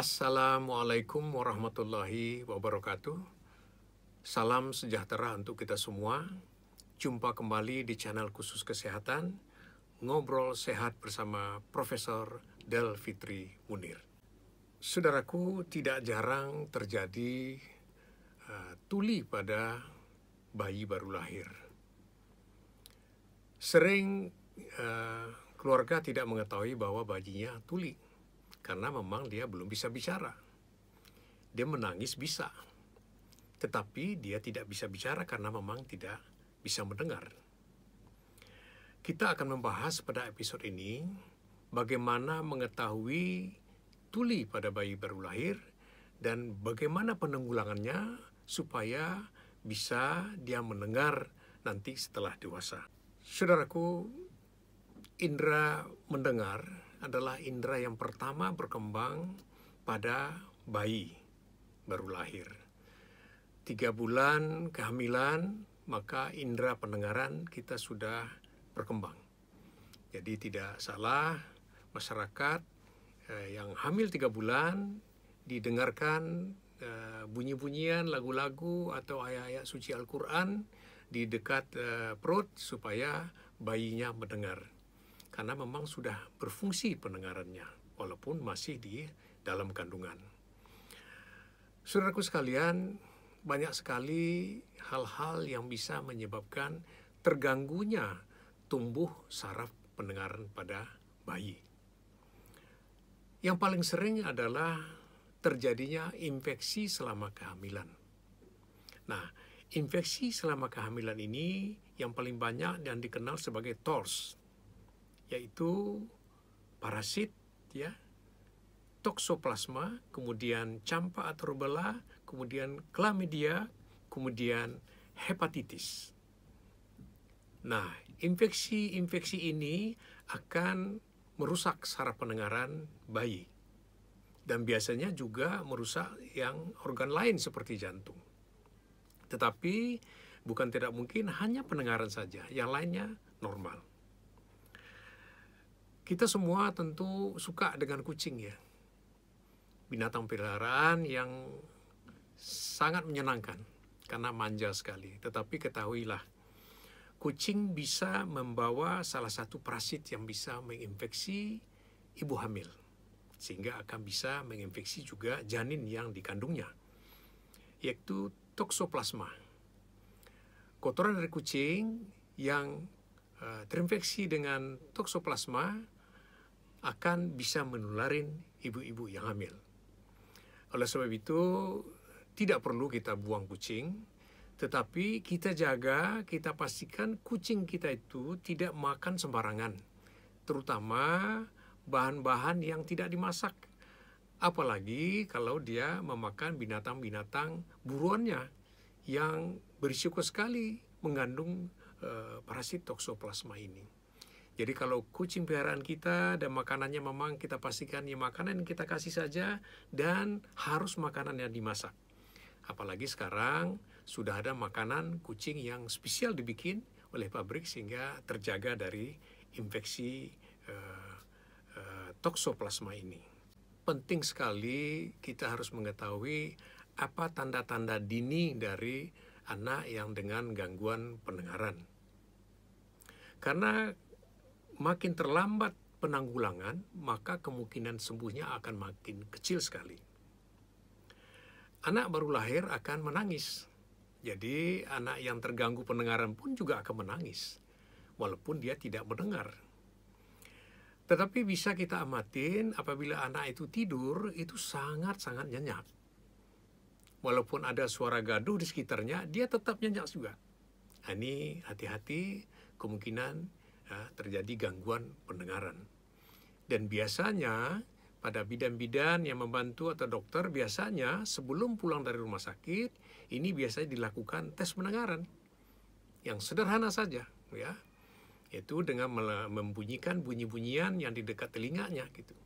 Assalamualaikum warahmatullahi wabarakatuh. Salam sejahtera untuk kita semua. Jumpa kembali di channel khusus kesehatan, Ngobrol Sehat bersama Profesor Del Fitri Munir. Saudaraku, tidak jarang terjadi tuli pada bayi baru lahir. Sering keluarga tidak mengetahui bahwa bayinya tuli, karena memang dia belum bisa bicara. Dia menangis bisa, tetapi dia tidak bisa bicara karena memang tidak bisa mendengar. Kita akan membahas pada episode ini bagaimana mengetahui tuli pada bayi baru lahir dan bagaimana penanggulangannya supaya bisa dia mendengar nanti setelah dewasa. Saudaraku, indera mendengar adalah indera yang pertama berkembang pada bayi baru lahir. 3 bulan kehamilan, maka indera pendengaran kita sudah berkembang. Jadi tidak salah masyarakat yang hamil 3 bulan didengarkan bunyi-bunyian lagu-lagu atau ayat-ayat suci Al-Quran di dekat perut supaya bayinya mendengar. Karena memang sudah berfungsi pendengarannya, walaupun masih di dalam kandungan. Saudaraku sekalian, banyak sekali hal-hal yang bisa menyebabkan terganggunya tumbuh saraf pendengaran pada bayi. Yang paling sering adalah terjadinya infeksi selama kehamilan. Nah, infeksi selama kehamilan ini yang paling banyak dan dikenal sebagai TORS, yaitu parasit, toksoplasma, kemudian campak atau rubella, kemudian chlamydia, kemudian hepatitis. Nah, infeksi-infeksi ini akan merusak saraf pendengaran bayi dan biasanya juga merusak yang organ lain seperti jantung. Tetapi bukan tidak mungkin hanya pendengaran saja, yang lainnya normal. Kita semua tentu suka dengan kucing ya. Binatang peliharaan yang sangat menyenangkan karena manja sekali. Tetapi ketahuilah, kucing bisa membawa salah satu parasit yang bisa menginfeksi ibu hamil. Sehingga akan bisa menginfeksi juga janin yang dikandungnya, yaitu toksoplasma. Kotoran dari kucing yang terinfeksi dengan toksoplasma akan bisa menularin ibu-ibu yang hamil. Oleh sebab itu, tidak perlu kita buang kucing, tetapi kita jaga, kita pastikan kucing kita itu tidak makan sembarangan, terutama bahan-bahan yang tidak dimasak. Apalagi kalau dia memakan binatang-binatang buruannya yang berisiko sekali mengandung parasit toksoplasma ini. Jadi kalau kucing peliharaan kita dan makanannya memang kita pastikan ya makanan yang kita kasih saja dan harus makanan yang dimasak. Apalagi sekarang sudah ada makanan kucing yang spesial dibikin oleh pabrik sehingga terjaga dari infeksi toksoplasma ini. Penting sekali kita harus mengetahui apa tanda-tanda dini dari anak yang dengan gangguan pendengaran. Karena makin terlambat penanggulangan, maka kemungkinan sembuhnya akan makin kecil sekali. Anak baru lahir akan menangis. Jadi anak yang terganggu pendengaran pun juga akan menangis, walaupun dia tidak mendengar. Tetapi bisa kita amatin apabila anak itu tidur, itu sangat-sangat nyenyak. Walaupun ada suara gaduh di sekitarnya, dia tetap nyenyak juga. Ini hati-hati, kemungkinan terjadi gangguan pendengaran. Dan biasanya pada bidan-bidan yang membantu atau dokter biasanya sebelum pulang dari rumah sakit ini biasanya dilakukan tes pendengaran yang sederhana saja, ya, yaitu dengan membunyikan bunyi-bunyian yang di dekat telinganya gitu.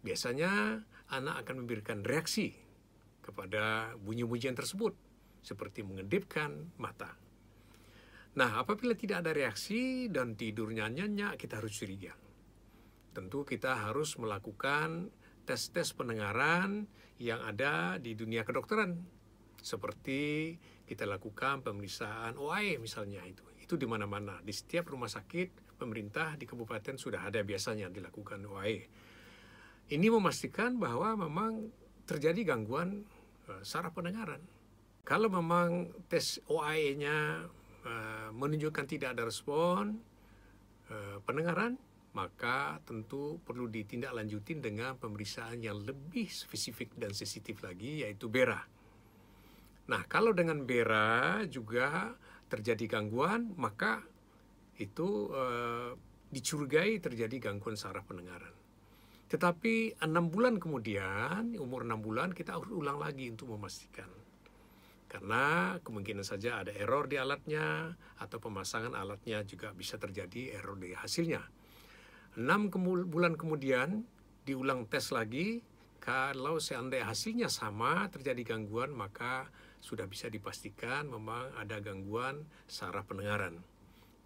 Biasanya anak akan memberikan reaksi kepada bunyi-bunyian tersebut seperti mengedipkan mata. Nah, apabila tidak ada reaksi dan tidurnya nyenyak, kita harus curiga. Tentu kita harus melakukan tes-tes pendengaran yang ada di dunia kedokteran. Seperti kita lakukan pemeriksaan OAE misalnya itu di mana-mana. Di setiap rumah sakit pemerintah di kabupaten sudah ada biasanya dilakukan OAE. Ini memastikan bahwa memang terjadi gangguan saraf pendengaran. Kalau memang tes OAE-nya menunjukkan tidak ada respon pendengaran, maka tentu perlu ditindaklanjutin dengan pemeriksaan yang lebih spesifik dan sensitif lagi, yaitu BERA. Nah, kalau dengan BERA juga terjadi gangguan, maka itu dicurigai terjadi gangguan saraf pendengaran. Tetapi 6 bulan kemudian, umur 6 bulan, kita harus ulang lagi untuk memastikan. Karena kemungkinan saja ada error di alatnya, atau pemasangan alatnya juga bisa terjadi error di hasilnya. 6 bulan kemudian diulang tes lagi, kalau seandainya hasilnya sama terjadi gangguan, maka sudah bisa dipastikan memang ada gangguan saraf pendengaran.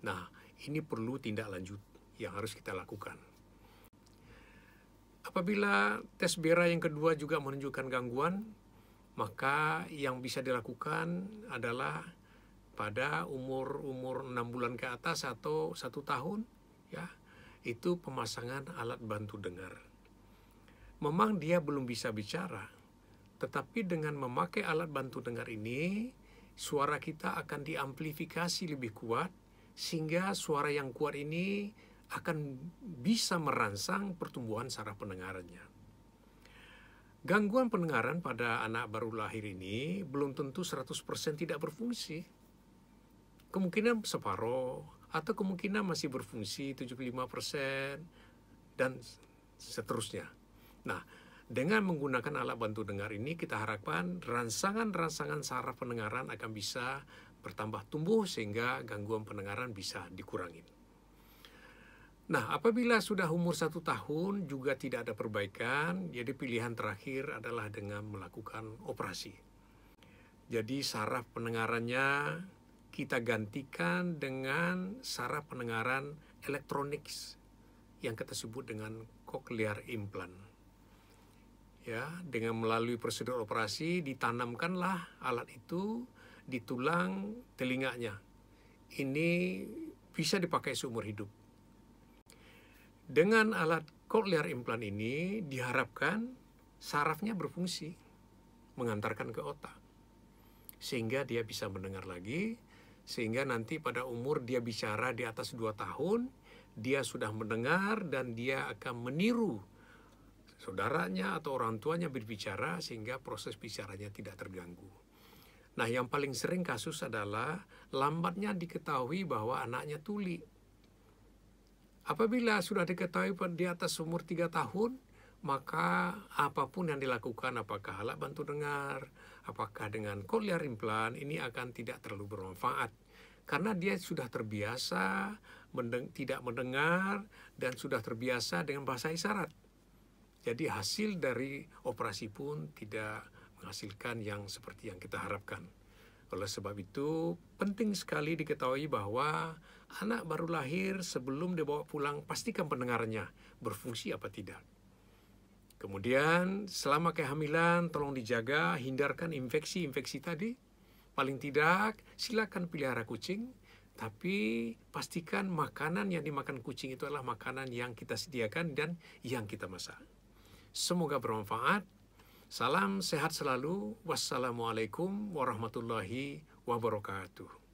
Nah, ini perlu tindak lanjut yang harus kita lakukan. Apabila tes BERA yang kedua juga menunjukkan gangguan, maka yang bisa dilakukan adalah pada umur 6 bulan ke atas atau 1 tahun, ya, itu pemasangan alat bantu dengar. Memang dia belum bisa bicara, tetapi dengan memakai alat bantu dengar ini, suara kita akan diamplifikasi lebih kuat, sehingga suara yang kuat ini akan bisa merangsang pertumbuhan saraf pendengarannya. Gangguan pendengaran pada anak baru lahir ini belum tentu 100% tidak berfungsi. Kemungkinan separuh, atau kemungkinan masih berfungsi 75%, dan seterusnya. Nah, dengan menggunakan alat bantu dengar ini, kita harapkan rangsangan-rangsangan saraf pendengaran akan bisa bertambah tumbuh sehingga gangguan pendengaran bisa dikurangi. Nah, apabila sudah umur 1 tahun juga tidak ada perbaikan, jadi pilihan terakhir adalah dengan melakukan operasi. Jadi saraf pendengarannya kita gantikan dengan saraf pendengaran elektronik yang kita sebut dengan cochlear implant. Ya, dengan melalui prosedur operasi ditanamkanlah alat itu di tulang telinganya. Ini bisa dipakai seumur hidup. Dengan alat cochlear implant ini diharapkan sarafnya berfungsi mengantarkan ke otak, sehingga dia bisa mendengar lagi, sehingga nanti pada umur dia bicara di atas 2 tahun, dia sudah mendengar dan dia akan meniru saudaranya atau orang tuanya berbicara sehingga proses bicaranya tidak terganggu. Nah, yang paling sering kasus adalah lambatnya diketahui bahwa anaknya tuli. Apabila sudah diketahui di atas umur 3 tahun, maka apapun yang dilakukan, apakah alat bantu dengar, apakah dengan cochlear implant, ini akan tidak terlalu bermanfaat. Karena dia sudah terbiasa tidak mendengar dan sudah terbiasa dengan bahasa isyarat. Jadi hasil dari operasi pun tidak menghasilkan yang seperti yang kita harapkan. Oleh sebab itu, penting sekali diketahui bahwa anak baru lahir sebelum dibawa pulang, pastikan pendengarannya berfungsi apa tidak. Kemudian, selama kehamilan, tolong dijaga, hindarkan infeksi-infeksi tadi. Paling tidak, silakan pelihara kucing, tapi pastikan makanan yang dimakan kucing itu adalah makanan yang kita sediakan dan yang kita masak. Semoga bermanfaat. Salam sehat selalu. Wassalamualaikum warahmatullahi wabarakatuh.